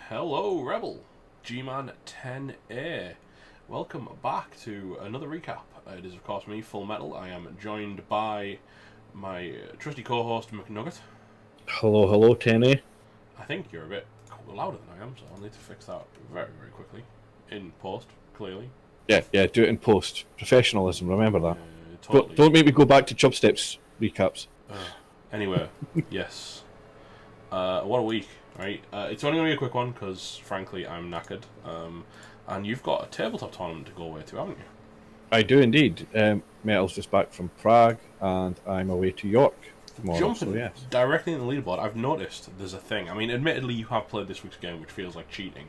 Hello, Rebel. GMan 10A. Welcome back to another recap. It is, of course, me, Full Metal. I am joined by my trusty co-host, McNugget. Hello, hello, Tenny. I think you're a bit louder than I am, so I'll need to fix that very, very quickly. In post, clearly. Yeah, do it in post. Professionalism, remember that. Totally. Don't make me go back to Chubsteps recaps. Anyway, yes. What a week, right? It's only going to be a quick one, because, frankly, I'm knackered. And you've got a tabletop tournament to go away to, haven't you? I do indeed. Metal's just back from Prague, and I'm away to York tomorrow. Jumping so yes. directly in the leaderboard, I've noticed there's a thing. I mean, admittedly, you have played this week's game, which feels like cheating.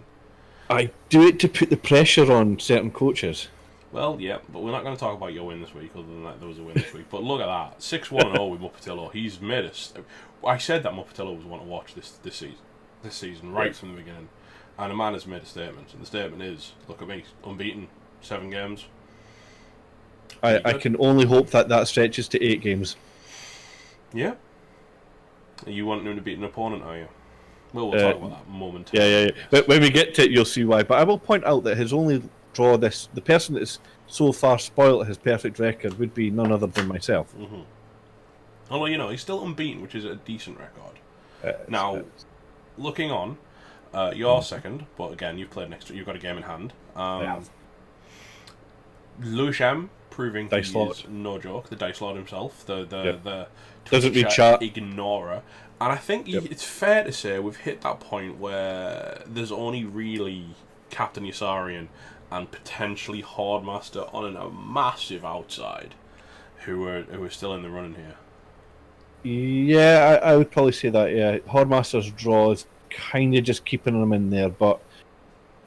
I do it to put the pressure on certain coaches. Well, yeah, but we're not going to talk about your win this week, other than that there was a win this week. But look at that, 6-1-0 with Muppetillo. He's made us. I said that Muppetillo was one to watch this season, right from the beginning. And a man has made a statement, and the statement is, look at me, unbeaten, 7 games. I can only hope that stretches to 8 games. Yeah. You want him to beat an opponent, are you? Well, we'll talk about that momentarily. Yeah. But when we get to it, you'll see why. But I will point out that his only draw the person that is so far spoiled his perfect record would be none other than myself. Mm-hmm. Although, he's still unbeaten, which is a decent record. Now, looking on, you're second, but again, you've played next. You've got a game in hand. Louis M proving Dice he Lord. is no joke. The Dice Lord himself, the Doesn't read Twitch chat. ignorer. And I think it's fair to say we've hit that point where there's only really Captain Yasarian and potentially Hordemaster on a massive outside who are still in the running here. Yeah, I would probably say that, yeah. Hordemaster's draw is kind of just keeping him in there, but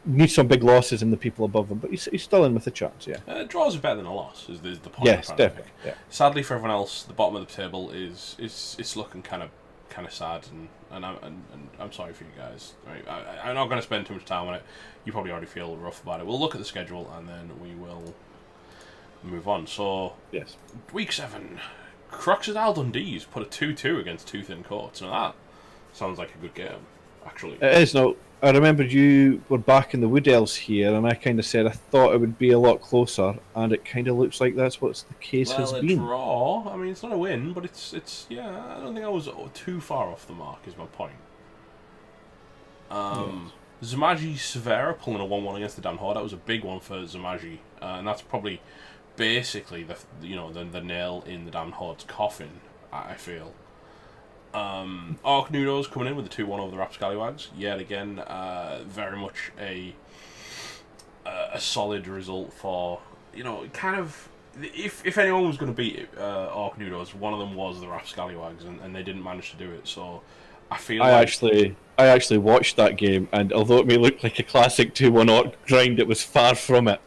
needs some big losses in the people above him, but he's still in with a chance, yeah. Draws are better than a loss, is the point. Yes, definitely. Yeah. Sadly for everyone else, the bottom of the table is looking kind of sad, and I'm sorry for you guys. Right? I'm not going to spend too much time on it. You probably already feel rough about it. We'll look at the schedule and then we will move on. So, yes, week 7, Crocodile Dundee's put a 2-2 against Tooth and Court. Now that sounds like a good game, actually. it is. No, I remembered you were back in the Wood Elves here, and I kind of said I thought it would be a lot closer, and it kind of looks like that's what the case has been. Draw. I mean, it's not a win, but it's yeah. I don't think I was too far off the mark. Is my point. Zamaji Severa pulling a 1-1 against the Dan Horde. That was a big one for Zamaji, and that's probably basically the nail in the Dan Horde's coffin. I feel. Orc Nudos coming in with the 2-1 over the Rapscallywags. Yet again, very much a solid result for, kind of, if anyone was going to beat Orc Nudos, one of them was the Rapscallywags, and they didn't manage to do it, so I feel I actually watched that game, and although it may look like a classic 2-1 Orc grind, it was far from it.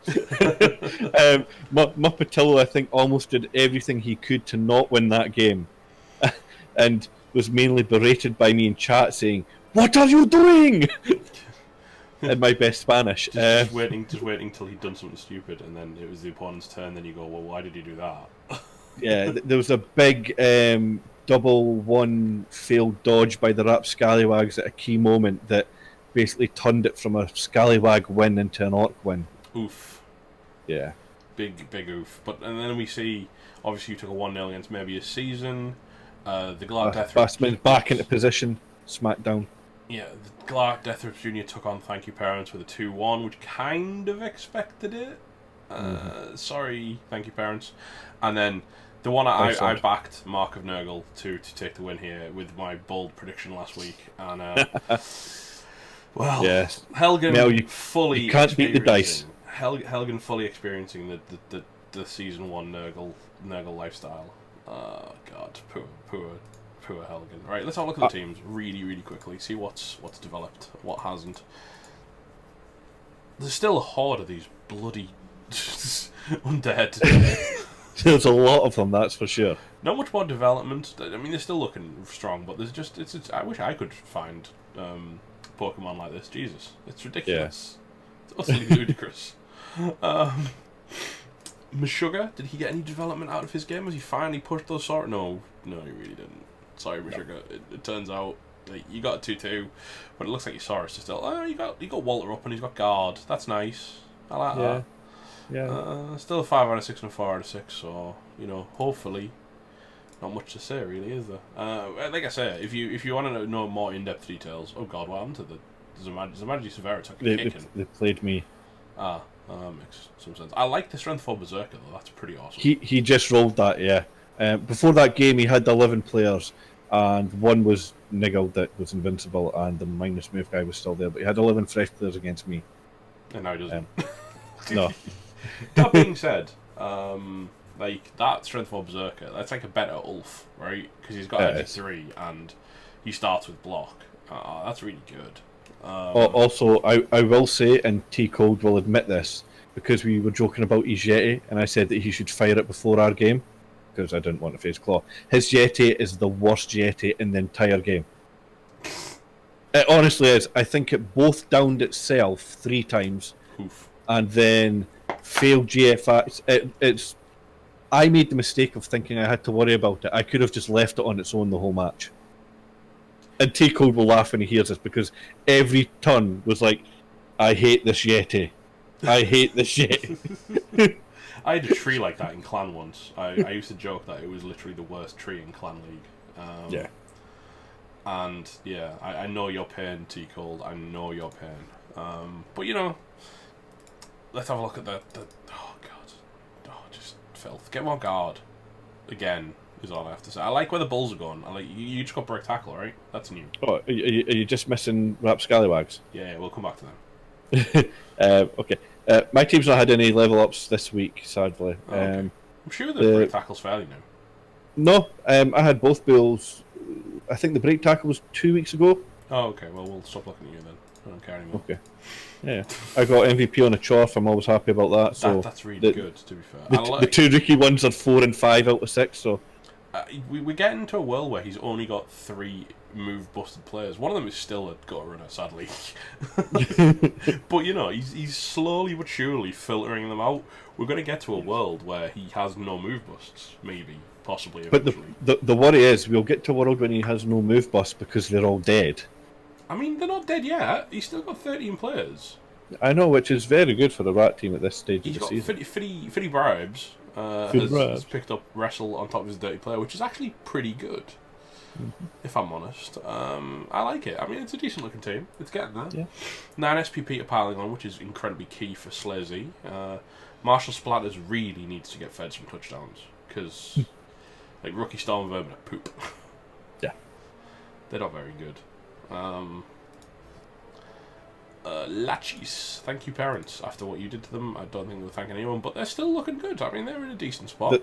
Muppetillo, I think, almost did everything he could to not win that game. And was mainly berated by me in chat saying, "What are you doing?" in my best Spanish. Just waiting till he'd done something stupid, and then it was the opponent's turn. Then you go, "Well, why did he do that?" Yeah, there was a big double one failed dodge by the Rapscallywags at a key moment that basically turned it from a Scallywag win into an Orc win. Oof. Yeah. Big oof. And then we see, obviously, you took a 1-0 against maybe a season. The Glark Deathrips back into position, smackdown. Yeah, the Glark Deathrips Jr. took on Thank You Parents with a 2-1, which kind of expected it. Sorry, Thank You Parents. And then the one I backed Mark of Nurgle to take the win here with my bold prediction last week. And, well, yes. Helgen fully you can't beat the dice. Helgen fully experiencing the Season 1 Nurgle lifestyle. God, poor Helgen. Right, let's have a look at the teams really, really quickly. See what's developed, what hasn't. There's still a horde of these bloody undead. There's a lot of them, that's for sure. Not much more development. I mean, they're still looking strong, but there's just it's I wish I could find Pokemon like this. Jesus, it's ridiculous. Yeah. It's utterly ludicrous. Meshuggah, did he get any development out of his game? Has he finally pushed those sort? No, he really didn't. Sorry, Meshuggah. It turns out Like, you got a 2-2, but it looks like your Saurus is still. Oh, you got Walter up and he's got guard. That's nice. I like that. Yeah. Still a 5 out of 6 and a 4 out of 6. So hopefully, not much to say really, is there? Like I say, if you want to know more in-depth details, oh god, what happened to the Zamaji Severa took a kicking? They played me. Makes some sense. I like the strength for Berserker though. That's pretty awesome. He just rolled that, yeah. Before that game, he had 11 players, and one was Niggle that was invincible, and the minus move guy was still there. But he had 11 fresh players against me. And now he doesn't. No. That being said, like that strength for Berserker, that's like a better Ulf, right? Because he's got every 3 and he starts with block. That's really good. Also, I will say, and T Code will admit this, because we were joking about his Yeti, and I said that he should fire it before our game, because I didn't want to face Claw. His Yeti is the worst Yeti in the entire game. It honestly is. I think it both downed itself 3 times, Oof. and then failed GFI. I made the mistake of thinking I had to worry about it. I could have just left it on its own the whole match. And T Code will laugh when he hears this, because every turn was like, I hate this Yeti. I hate this Yeti. I had a tree like that in Clan once. I used to joke that it was literally the worst tree in Clan League. Yeah. And yeah, I know your pain, T Cold. I know your pain. But let's have a look at the oh god, just filth. Get more guard. Again, is all I have to say. I like where the bulls are going. I like you just got break tackle, right? That's new. Oh, are you just missing Rap Scallywags? Yeah, we'll come back to them. Okay. My team's not had any level ups this week, sadly. Oh, okay. I'm sure the break tackle's fairly new. No, I had both bills. I think the break tackle was 2 weeks ago. Oh, okay. Well, we'll stop looking at you then. I don't care anymore. Okay. Yeah, I got MVP on a Chorf. I'm always happy about that. So that's really good, to be fair. The 2 rookie ones are 4 and 5 out of 6. So we're getting into a world where he's only got 3 move busted players. One of them is still a gutter runner, sadly. But he's slowly but surely filtering them out. We're going to get to a world where he has no move busts, maybe, possibly. Eventually. But the worry is we'll get to a world when he has no move bust because they're all dead. I mean, they're not dead yet. He's still got 13 players. I know, which is very good for the Rat team at this stage of the season. He's got Fitty Bribes. Has picked up Wrestle on top of his dirty player, which is actually pretty good, if I'm honest. I like it. I mean, it's a decent looking team. It's getting there. Yeah. 9 SPP are piling on, which is incredibly key for Slazy. Marshall Splatters really needs to get fed some touchdowns, because like Rookie Storm Vermin are poop. Yeah. They're not very good. Lachis, thank you parents. After what you did to them, I don't think we'll thank anyone, but they're still looking good. I mean, they're in a decent spot.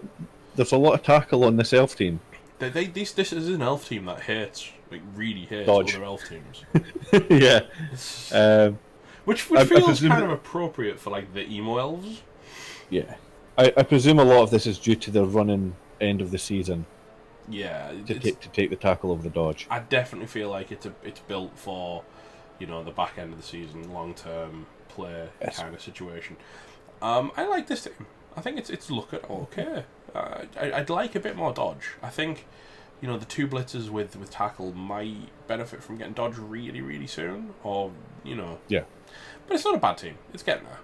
There's a lot of tackle on this elf team. This is an elf team that hates, like really hates Dodge. other elf teams. Yeah. Which feels kind of appropriate for like the emo elves. Yeah. I presume a lot of this is due to the running end of the season. Yeah. To take the tackle over the dodge. I definitely feel like it's built for, the back end of the season, long term play kind of situation. I like this team. I think it's looking okay. I'd like a bit more dodge. I think, the 2 blitzers with tackle might benefit from getting dodge really, really soon. Or, Yeah. But it's not a bad team. It's getting there.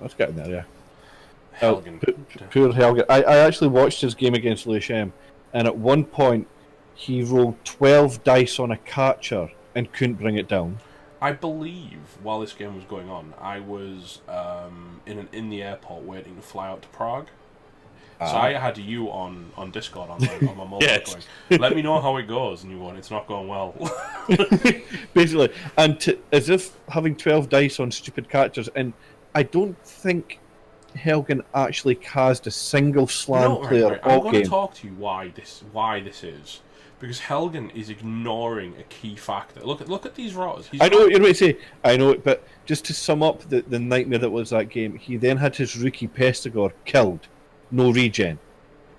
It's getting there, yeah. Helgen. Poor Helgen. I actually watched his game against Lewisham, and at one point he rolled 12 dice on a catcher and couldn't bring it down. I believe while this game was going on, I was in the airport waiting to fly out to Prague. So I had you on Discord on my mobile Yes. going, let me know how it goes, and you going, it's not going well. Basically, and as if having 12 dice on stupid catchers, and I don't think Helgen actually cast a single slam player I'm all going game. to talk to you why this is. Because Helgen is ignoring a key factor. Look at these rotters. I know what you're going to say. I know it, but just to sum up the nightmare that was that game, he then had his rookie Pestigor killed, no regen,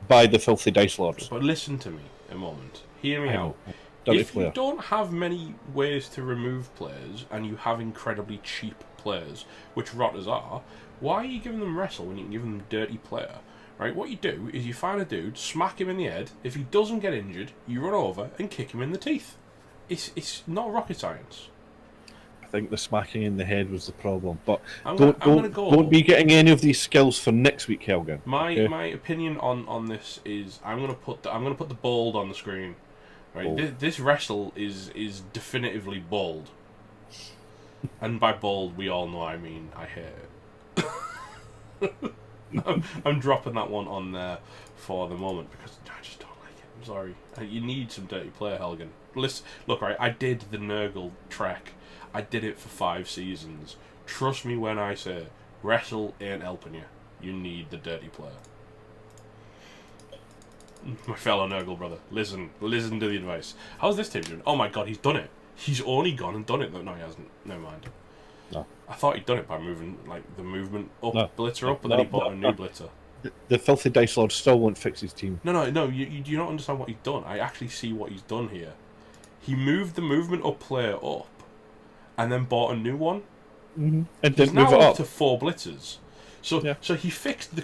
by the filthy dice lords. But listen to me a moment. Hear me out. Dirty If player. you don't have many ways to remove players, and you have incredibly cheap players, which rotters are, why are you giving them wrestle when you can give them dirty player? Right, what you do is you find a dude, smack him in the head. If he doesn't get injured, you run over and kick him in the teeth. It's not rocket science. I think the smacking in the head was the problem. But I'm don't gonna be getting any of these skills for next week, Helgen. My okay? my opinion on this is I'm gonna put the bold on the screen. Right, this wrestle is definitively bold, and by bold we all know I mean I hate it. I'm dropping that one on there for the moment because I just don't like it. I'm sorry. You need some dirty play, Helgen. Listen, look, right. I did the Nurgle trek. I did it for 5 seasons. Trust me when I say wrestle ain't helping you. You need the dirty player. My fellow Nurgle brother, listen to the advice. How's this team doing? Oh my god, he's done it. He's only gone and done it. No, he hasn't. Never mind. No. I thought he'd done it by moving the movement up, No. blitzer up, but then he bought a new blitzer. The filthy dice lord still won't fix his team. No. You do not understand what he's done. I actually see what he's done here. He moved the movement up player up, and then bought a new one. Mm-hmm. And He's didn't move now it up up to 4 blitzers. So Yeah. so he fixed the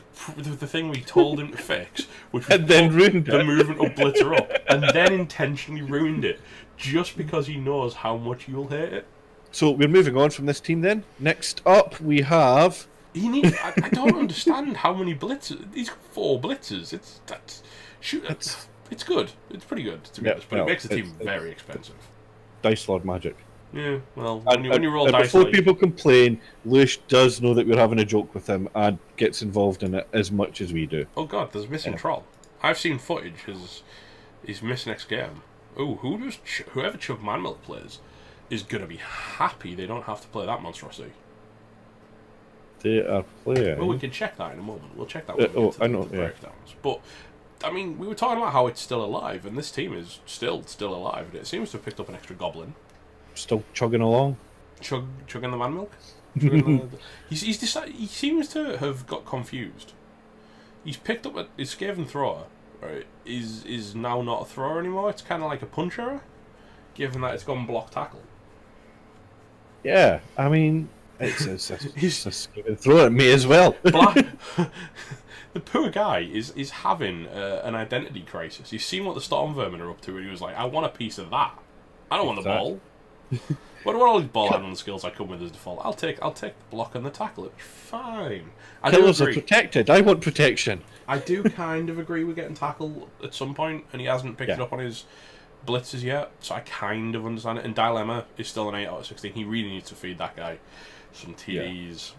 thing we told him to fix, which was and then ruined the it. movement up blitzer up, and then intentionally ruined it just because he knows how much you'll hate it. So we're moving on from this team then. Next up we have... I don't understand how many blitzers. He's got 4 blitzers. It's good. It's pretty good to be honest, but it makes the team very expensive. Dice lord magic. Yeah, well, when you roll and dice, before people complain, Lewis does know that we're having a joke with him and gets involved in it as much as we do. Oh god, there's missing troll. I've seen footage he's missed next game. Oh, whoever Chug Manmilk plays is gonna be happy they don't have to play that monstrosity. They are playing. Well, we can check that in a moment. We'll check that when we get to I know, the yeah. breakdowns. But I mean, we were talking about how it's still alive, and this team is still alive. And it seems to have picked up an extra goblin. Still chugging along. Chugging the man milk. He seems to have got confused. He's picked up his Skaven thrower. Right, is now not a thrower anymore. It's kind of like a puncher, given that it's gone block tackle. Yeah, I mean, it's a throw at me as well. The poor guy is having an identity crisis. He's seen what the Storm Vermin are up to, and he was like, "I want a piece of that. I don't want the ball. What do all these ball handling skills I come with as default? I'll take the block and the tackle. It's fine." Killers are protected. I want protection. I do kind of agree with getting tackle at some point, and he hasn't picked it up on his blitzes yet, so I kind of understand it. And Dilemma is still an 8 out of 16. He really needs to feed that guy some TDs.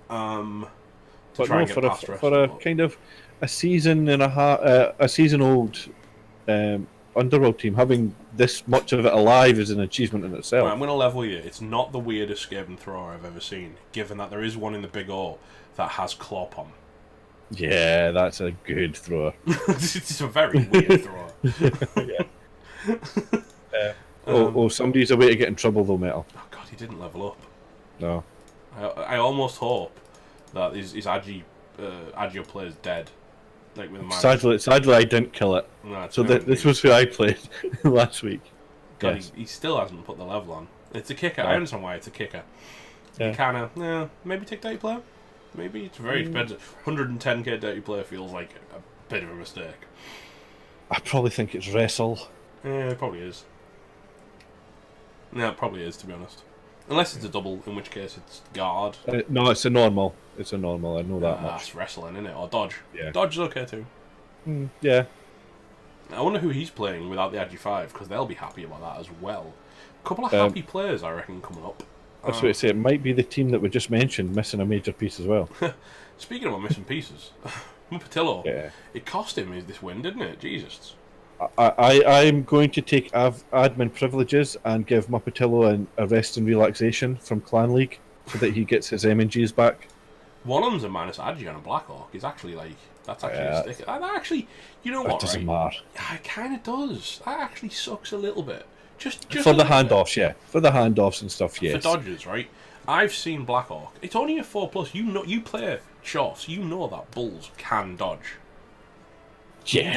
But no, for a kind of a season and a half, a season old Underworld team, having this much of it alive is an achievement in itself. Right, I'm going to level you. It's not the weirdest Skaven thrower I've ever seen, given that there is one in the Big O that has Clop on. Yeah, that's a good thrower. It's a very weird thrower. Somebody's a way to get in trouble though, Metal. Oh god, he didn't level up. No. I almost hope that his Agio plays dead. Like with sadly, I didn't kill it. No, so this was who I played last week. God, he still hasn't put the level on. It's a kicker. I understand why it's a kicker. Yeah. You kind of, maybe take dirty player. Maybe it's very expensive. 110k dirty player feels like a bit of a mistake. I probably think it's wrestle. Yeah, it probably is. No, it probably is, to be honest. Unless it's a double, in which case it's guard. No, it's a normal. It's a normal. I know that much. That's wrestling, isn't it? Or dodge. Yeah. Dodge is okay too. Yeah. I wonder who he's playing without the Agi 5, because they'll be happy about that as well. A couple of happy players, I reckon, coming up. That's what I say. It might be the team that we just mentioned missing a major piece as well. Speaking about missing pieces, Patillo, yeah. It cost him this win, didn't it? Jesus. I'm going to take admin privileges and give Mupatillo a rest and relaxation from Clan League so that he gets his M&Gs back. One of them's a minus Agi on a Blackhawk. He's actually like, that's actually a sticker. That actually, you know what, It doesn't right? matter. Yeah, it kind of does. That actually sucks a little bit. Just for the handoffs, yeah. For the handoffs and stuff, yes. For dodges, right? I've seen Blackhawk. It's only a 4+. You play Shoffs. You know that Bulls can dodge. Yeah. You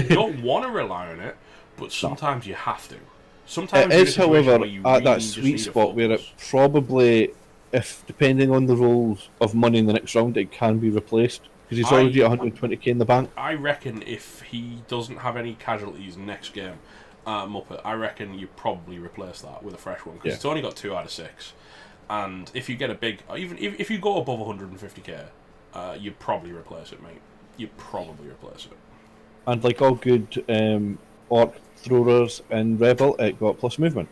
don't want to rely on it, but sometimes you have to. Sometimes it is, however, at that sweet spot where it probably, if depending on the rolls of money in the next round, it can be replaced because he's already at 120k in the bank. I reckon if he doesn't have any casualties next game, Muppet, I reckon you probably replace that with a fresh one because it's only got 2 out of 6. And if you get a big, even if you go above 150k, you'd probably replace it, mate. You'd probably replace it. And like all good orc throwers in Rebel, it got plus movement.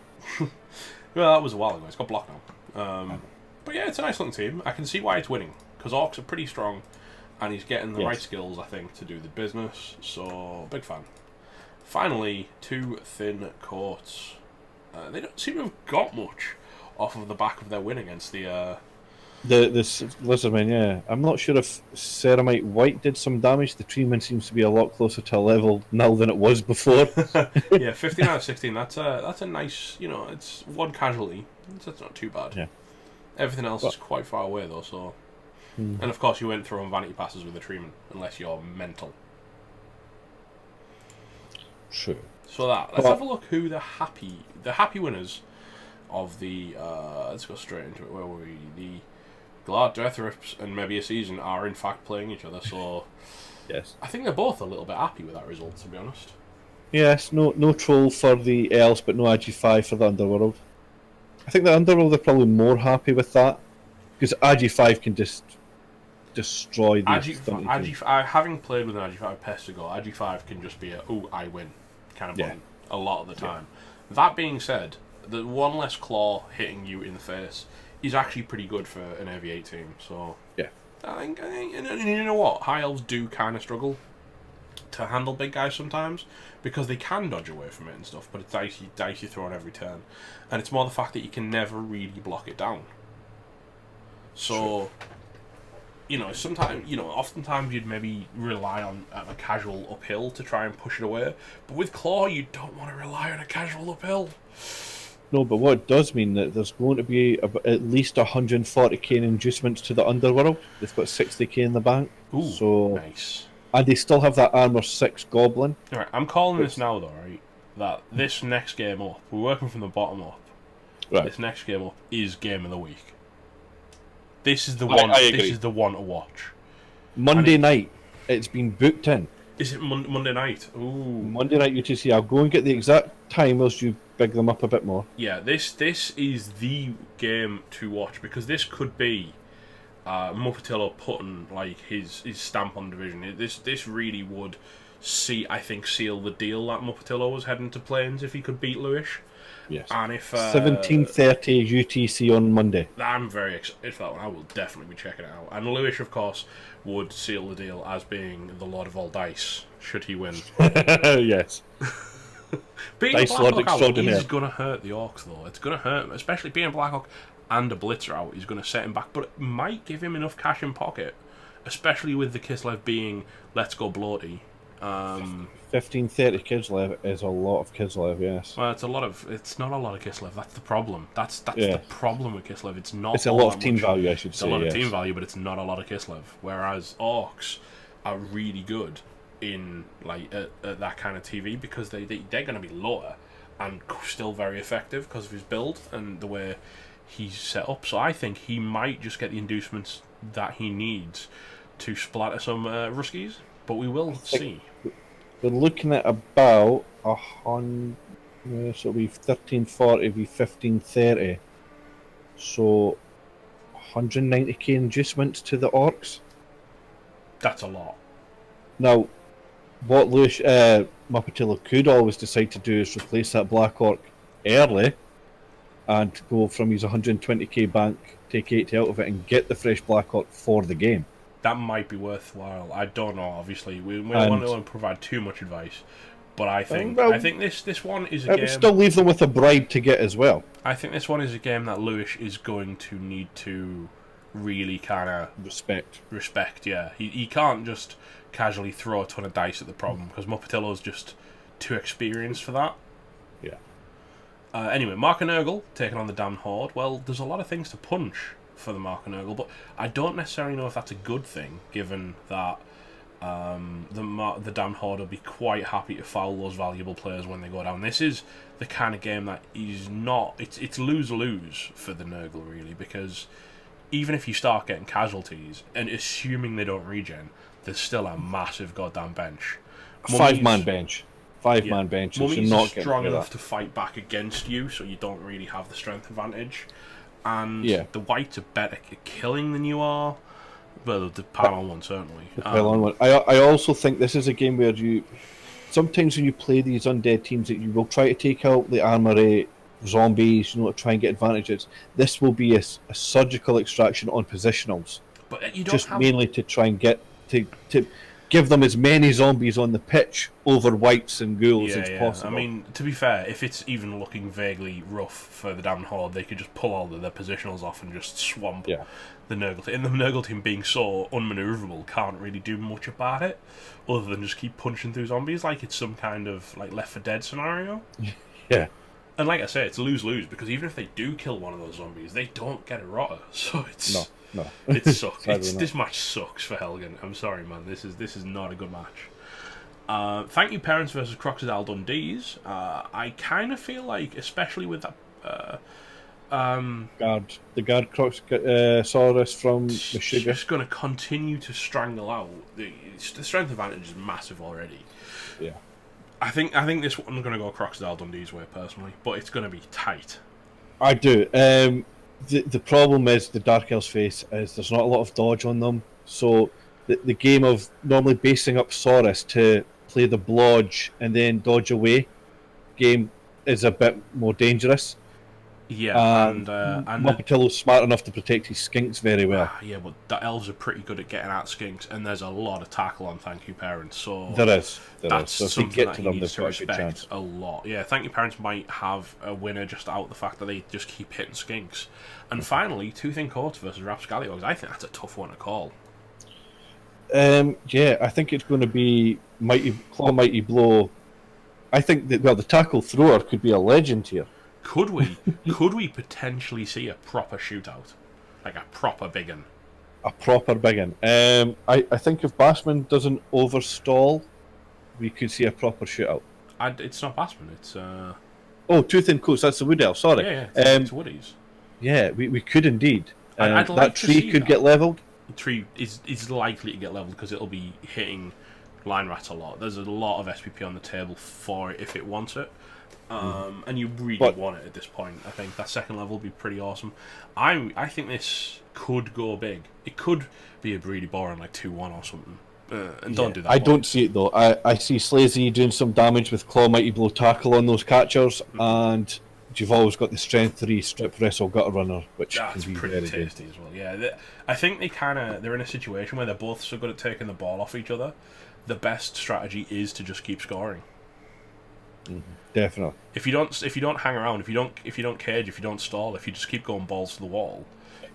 Well, that was a while ago. It's got block now. But yeah, it's a nice looking team. I can see why it's winning because orcs are pretty strong, and he's getting the right skills, I think, to do the business. So big fan. Finally, 2 thin courts. They don't seem to have got much off of the back of their win against the Lizardmen. Yeah, I'm not sure if Ceramite White did some damage. The Treeman seems to be a lot closer to a level now than it was before. Yeah, 15 out of 16. That's a nice. It's 1 casualty. That's not too bad. Yeah. Everything else is quite far away though. So, and of course you went through on vanity passes with the Treeman, unless you're mental. True. So let's have a look who the happy winners of the let's go straight into it. Where were we? The Glad Death Rips and maybe a season are in fact playing each other. So yes, I think they're both a little bit happy with that result, to be honest. Yes, no troll for the elves, but no AG5 for the Underworld. I think the Underworld are probably more happy with that because AG5 can just destroy the having played with an AG5 pest ago, AG5 can just be I win kind of button a lot of the time. That being said, the 1 less claw hitting you in the face is actually pretty good for an AV8 team. So I think and you know what, high elves do kind of struggle to handle big guys sometimes because they can dodge away from it and stuff, but it's dice you throw on every turn, and it's more the fact that you can never really block it down. So sometimes oftentimes you'd maybe rely on a casual uphill to try and push it away, but with claw you don't want to rely on a casual uphill. No, but what it does mean that there's going to be at least 140k in inducements to the Underworld. They've got 60k in the bank. Ooh, so nice. And they still have that armor 6 goblin. Alright, I'm calling this now though, right? That this next game up, we're working from the bottom up. Right. This next game up is game of the week. This is the one. This is the one to watch. Monday night. It's been booked in. Is it Monday night? Ooh. Monday night UTC. I'll go and get the exact time whilst you big them up a bit more. Yeah, this is the game to watch because this could be Muppetillo putting like his stamp on division. This really would seal the deal that Muppetillo was heading to Plains if he could beat Lewis. Yes. And if 17:30 UTC on Monday. I'm very excited for that one. I will definitely be checking it out. And Lewis, of course, would seal the deal as being the Lord of all dice should he win. Yes. Being Dice Lord extraordinaire is going to hurt the Orcs though. It's going to hurt him, especially being Blackhawk and a Blitzer out. He's going to set him back, but it might give him enough cash in pocket, especially with the Kislev being let's go bloaty. 15-30 Kislev is a lot of Kislev, yes. Well, it's not a lot of Kislev. That's the problem. That's the problem with Kislev. It's not. It's a lot of team value, I should say. It's a lot of team value, but it's not a lot of Kislev. Whereas Orcs are really good in at that kind of TV because they're going to be lower and still very effective because of his build and the way he's set up. So I think he might just get the inducements that he needs to splatter some Ruskies, but we will see. We're looking at about 100, so it'll be 1340, it'll be 1530. So 190k inducements to the Orcs. That's a lot. Now, what Lewis Muppetillo could always decide to do is replace that Black Orc early and go from his 120k bank, take 80 out of it, and get the fresh Black Orc for the game. That might be worthwhile. I don't know. Obviously, we don't want to provide too much advice, but I think this one is a game. It would still leave them with a bribe to get as well. I think this one is a game that Lewis is going to need to really kind of respect. Yeah, he can't just casually throw a ton of dice at the problem because Muppetillo's just too experienced for that. Yeah. Anyway, Mark and Nurgle taking on the Damned Horde. Well, there's a lot of things to punch for the Mark and Nurgle, but I don't necessarily know if that's a good thing, given that the Damned Horde will be quite happy to foul those valuable players when they go down. This is the kind of game that is not... It's lose-lose for the Nurgle, really, because even if you start getting casualties, and assuming they don't regen, there's still a massive goddamn bench. A 5-man bench. 5-man benches. Mummies You're are not strong getting enough to fight back against you, so you don't really have the strength advantage. And Yeah. the whites are better at killing than you are. Well, the pile-on one, certainly. The pile-on one. I also think this is a game where you... Sometimes when you play these undead teams, that you will try to take out the armory, zombies, to try and get advantages. This will be a surgical extraction on positionals. But you don't just mainly to try and get... to give them as many zombies on the pitch over whites and ghouls as possible. I mean, to be fair, if it's even looking vaguely rough for the damn Horde, they could just pull all of their positionals off and just swamp the Nurgle team. And the Nurgle team being so unmanoeuvrable can't really do much about it, other than just keep punching through zombies like it's some kind of like Left 4 Dead scenario. Yeah. And like I say, it's lose-lose, because even if they do kill one of those zombies, they don't get a rotter. So it's... No. It sucks. This match sucks for Helgen. I'm sorry, man. This is not a good match. Thank you, Parents versus Crocodile Dundee's. I kind of feel like, especially with that... the guard Crocosaurus from Meshuggah. Just going to continue to strangle out. The strength advantage is massive already. Yeah. I think this one's going to go Crocodile Dundee's way, personally, but it's going to be tight. I do. The problem is the Dark Elf's face is there's not a lot of dodge on them, so the game of normally basing up Saurus to play the blodge and then dodge away game is a bit more dangerous. Yeah, and Moppetillo's smart enough to protect his skinks very well. Yeah, but the elves are pretty good at getting at skinks, and there's a lot of tackle on Thank You Parents, so there is. That's so if something you get that to you them, need they've to got a good respect chance. a lot. Yeah, Thank You Parents might have a winner just out the fact that they just keep hitting skinks. And finally, Two Thin Coats versus Rapscallions. I think that's a tough one to call. Yeah, I think it's going to be Mighty Blow. I think that the tackle thrower could be a legend here. Could we potentially see a proper shootout, like a proper big one? A proper big one. I think if Bassman doesn't overstall, we could see a proper shootout. It's not Bassman. It's Two Thin Coats. That's the Wood Elf. Sorry. Yeah, it's Woodies. Yeah, we could indeed. I'd like that to tree see could that. get leveled. The tree is likely to get leveled because it'll be hitting line rats a lot. There's a lot of SPP on the table for it if it wants it. And you really want it at this point. I think that second level will be pretty awesome. I think this could go big. It could be a Breedy Boron like 2-1 or something. And don't do that. I don't see it though. I see Slazy doing some damage with Claw Mighty Blow tackle on those catchers, and you've always got the Strength 3 Strip Wrestle Gutter Runner, which that's can be pretty very tasty as well. Yeah, I think they're in a situation where they're both so good at taking the ball off each other. The best strategy is to just keep scoring. Definitely. If you don't hang around, if you don't cage, if you don't stall, if you just keep going balls to the wall,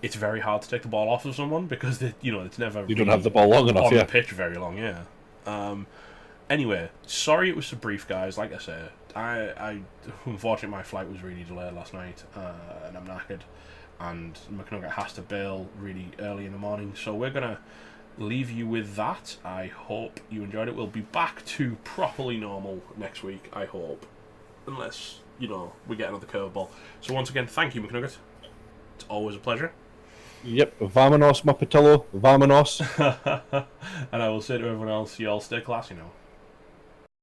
it's very hard to take the ball off of someone because it's never you don't have the ball long enough on the pitch very long. Yeah. Anyway, sorry it was so brief, guys. Like I said, I unfortunately my flight was really delayed last night, and I'm knackered, and McNugget has to bail really early in the morning, so we're gonna leave you with that. I hope you enjoyed it. We'll be back to properly normal next week, I hope. Unless, we get another curveball. So once again, thank you, McNugget. It's always a pleasure. Yep, vamonos, Moppetillo, vamonos. And I will say to everyone else, you all stay classy now.